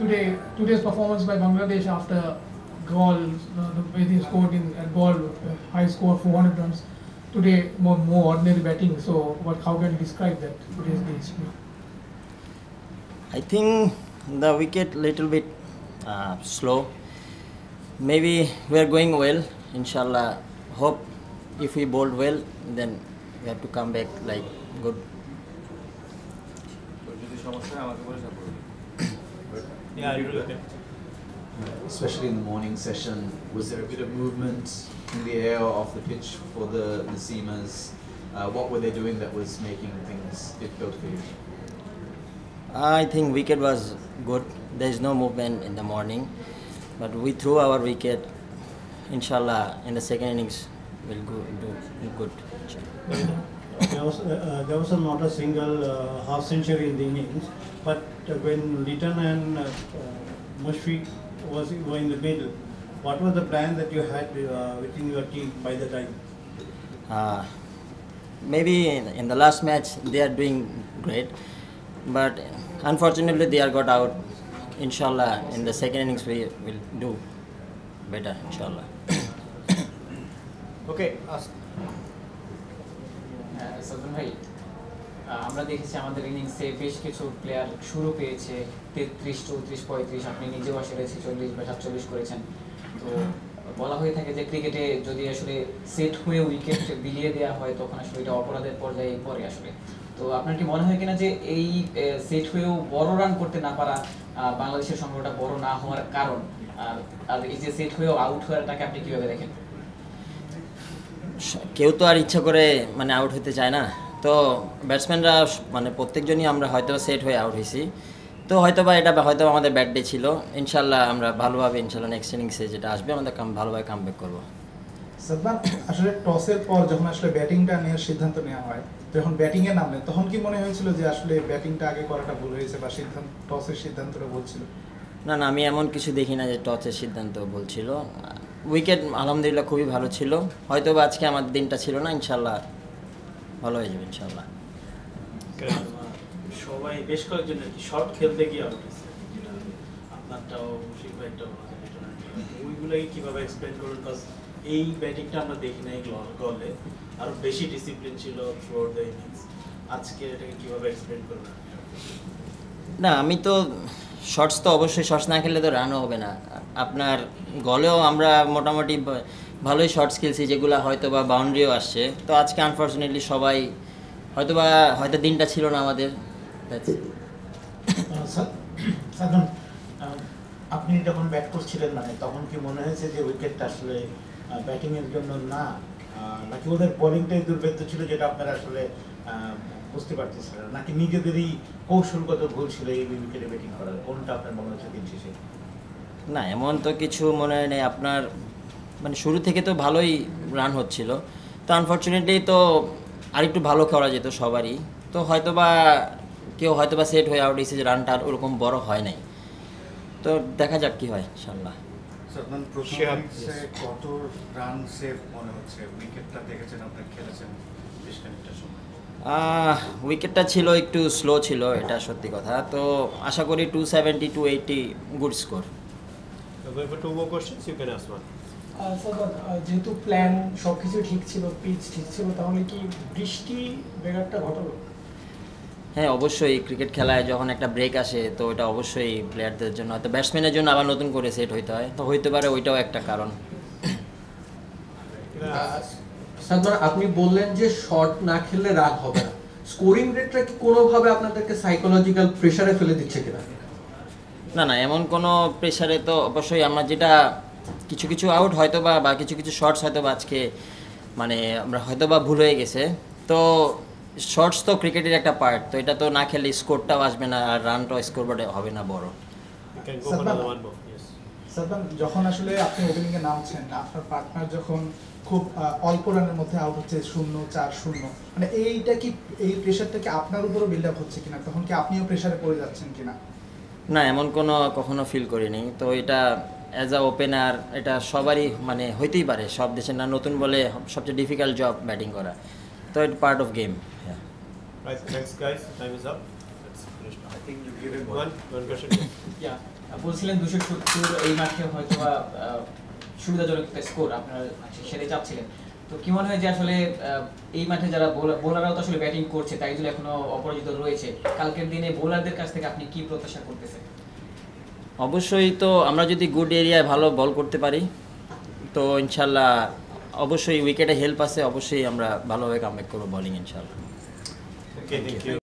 today's performance by Bangladesh after goal, the way they scored at goal, high score 400 runs. Today more ordinary batting. So how can you describe that today's days? I think the wicket little bit slow. Maybe we are going well. Inshallah, hope if we bowled well, then we have to come back like good. Yeah, okay. Especially in the morning session, was there a bit of movement in the air or off the pitch for the seamers? What were they doing that was making things difficult for you? I think wicket was good. There is no movement in the morning, but we threw our wicket. Inshallah, in the second innings, we'll do good. There was not a single half century in the innings, but when Litton and Mushfiq were in the middle, what was the plan that you had within your team by the time? Maybe in the last match they are doing great, but unfortunately they are got out. Inshallah, in the second innings we will do better. Inshallah. Okay, ask. Salman ভাই, আমরা দেখেছি আমাদের ইনিংসে বেশ কিছু player শুরু পেয়েছে 33, 34, 35, আপনি নিজেও আসলে 46 বা 47 করেছেন। তো বলা হয়ে থাকে যে ক্রিকেটে যদি আসলে সেট হয়ে উইকেট বিলিয়ে দেওয়া হয় তখন আসলে এটা অপরাধের পর্যায়ে পড়ে আসলে। তো আপনার কি মনে হয় কিনা যে এই সেট হয়েও বড় রান করতে না পারা বাংলাদেশের সংগ্রহটা বড় না হওয়ার কারণ, আর এই যে সেট হয়েও আউট হওয়াটাকে আপনি কিভাবে দেখেন? কেউ তো আর ইচ্ছা করে মানে আউট হতে চায় না, তো ব্যাটসম্যানরা মানে প্রত্যেকজনই আমরা হয়তো সেট হয়ে আউট হয়েছি, তো হয়তোবা এটা হয়তো আমাদের ব্যাট ডে ছিল। ইনশাল্লাহ আমরা ভালোভাবে ইনশাল্লাহ নেক্সট ইনিংসে যেটা আসবে আমাদের ভালোভাবে কামব্যাক করবো। সাদমান, আসলে টসের পর যখন আসলে ব্যাটিংটা নেওয়ার সিদ্ধান্ত নেওয়া হয়, যখন ব্যাটিংয়ে নামলেন তখন কি মনে হয়েছিল যে আসলে ব্যাটিংটা আগে করাটা ভুল হয়েছে বা টসের সিদ্ধান্তটা ভুল ছিল? না, আমি এমন কিছু দেখি না যে টসের সিদ্ধান্ত বলছিল। উইকেট আলহামদুলিল্লাহ খুবই ভালো ছিল, হয়তো বা আজকে আমার দিনটা ছিল না, ইনশাল্লাহ ভালো হয়ে যাবে ইনশাল্লাহ। সবাই বেশ কয়েকজন আর কি শর্ট খেলতে গিয়ে আউট হয়েছে, যেটা আপনারটাও মুশফিক ভাইটাও ওইগুলোকে কীভাবে এক্সপ্লেন করুন? বিকজ এই ব্যাটিংটা আমরা দেখি নাই গলে, আরও বেশি ডিসিপ্লিন ছিল থ্রু আউট দ্য ইনিংস। আজকে এটাকে কীভাবে এক্সপ্লেন করবেন? না, আমি তো শর্টস তো অবশ্যই শর্টস না খেললে তো রানও হবে না। আপনার গলেও আমরা মোটামুটি ভালোই শর্টস খেলছি, যেগুলো হয়তো বা বাউন্ডারিও আসছে। তো আজকে আনফর্চুনেটলি সবাই হয়তো দিনটা ছিল না আমাদের। সাদমান, আপনি যখন ব্যাট করছিলেন মানে তখন কি মনে হয়েছে যে উইকেটটা আসলে ব্যাটিংয়ের জন্য না, নাকি ওদের বোলিংটাই দুর্ভেদ্য ছিল যেটা আপনারা আসলে বুঝতে পারতেছিলেন, নাকি নিজেদেরই কৌশলগত ভুল ছিল এই উইকেটে ব্যাটিং করার? কোনটা আপনার মনে হচ্ছে দিন শেষে? না, এমন তো কিছু মনে হয় নেই। আপনার মানে শুরু থেকে তো ভালোই রান হচ্ছিল, তো আনফর্চুনেটলি তো আরেকটু ভালো খেলা যেত সবারই। তো হয়তোবা কেউ হয়তোবা সেট হয়ে আউট হয়েছে যে রানটা আর ওরকম বড় হয় নাই। তো দেখা যাক কি হয় ইনশাল্লাহ। সাদমান, প্রথম ইনিংসে কত রান সেভ মনে হচ্ছে? উইকেটটা দেখেছেন, আপনি খেলেছেন বেশ খানিকটা সময়। উইকেটটা ছিল একটু স্লো ছিল, এটা সত্যি কথা। তো আশা করি 270, 280 গুড স্কোর। যেহেতু প্ল্যান সবকিছু ঠিক ছিল, পিচ ঠিক ছিল, তাহলে কি বৃষ্টি ব্যাঘাতটা ঘটালো? হ্যাঁ, অবশ্যই ক্রিকেট খেলায় যখন একটা ব্রেক আসে তো ওটা অবশ্যই প্লেয়ারদের জন্য, হয়তো ব্যাটসম্যানের জন্য আবার নতুন করে সেট হইতে হয়, তো হইতে পারে ওইটাও একটা কারণ। সাদমান, আপনি বললেন যে শর্ট না খেললে রান হবে না, স্কোরিং রেটটা কি কোনোভাবে আপনাদেরকে সাইকোলজিক্যাল প্রেসারে ফেলে দিচ্ছে কিনা? না, এমন কোনো প্রেসারে তো অবশ্যই আমরা যেটা কিছু আউট হয়তো বা কিছু শর্টস হয়তো বা আজকে মানে আমরা হয়তো বা ভুল হয়ে গেছে। তো শর্টস তো ক্রিকেটের একটা পার্ট, তো এটা তো না খেললে স্কোরটাও আসবে না আর রানটাও স্কোর বোর্ডে হবে না বড়। সাদমান, যখন আসলে আপনি ওপেনিংয়ে নামছেন, আপনার পার্টনার যখন খুব অল্প রানের মধ্যে আউট হচ্ছে 0-4-0, মানে এইটা কি, এই প্রেশারটা কি আপনার উপরও বিল্ড আপ হচ্ছে কিনা? তখন কি আপনিও প্রেশারে পড়ে যাচ্ছেন কিনা? না, এমন কখনো ফিল করিনি। তো এটা অ্যাজ আ ওপেনার এটা সবারই মানে হইতেই পারে, সব দেশের না নতুন বলে সবচেয়ে ডিফিকাল্ট জব ব্যাটিং করা, তো ইট part of game. Right, thanks guys, time is up. Let's finish now. I think you give him one question. Yeah, বলছিলেন 270 এই মাঠে হয়তো বা সুবিধাজনক একটা স্কোর আপনারা সেটাই চাচ্ছিলেন। তো কি মনে হয় যে আসলে এই মাঠে যারা বোলাররাও তো আসলে ব্যাটিং করছে, তাই জন্য এখনো অপরাজিত রয়েছে, কালকের দিনে বোলারদের কাছ থেকে আপনি কি প্রত্যাশা করতেছেন? অবশ্যই তো আমরা যদি গুড এরিয়ায় ভালো বল করতে পারি তো ইনশাল্লাহ অবশ্যই উইকেটে হেল্প আছে, অবশ্যই আমরা ভালোভাবে কামব্যাক করবো বোলিং ইনশাল্লাহ। Okay, thank you.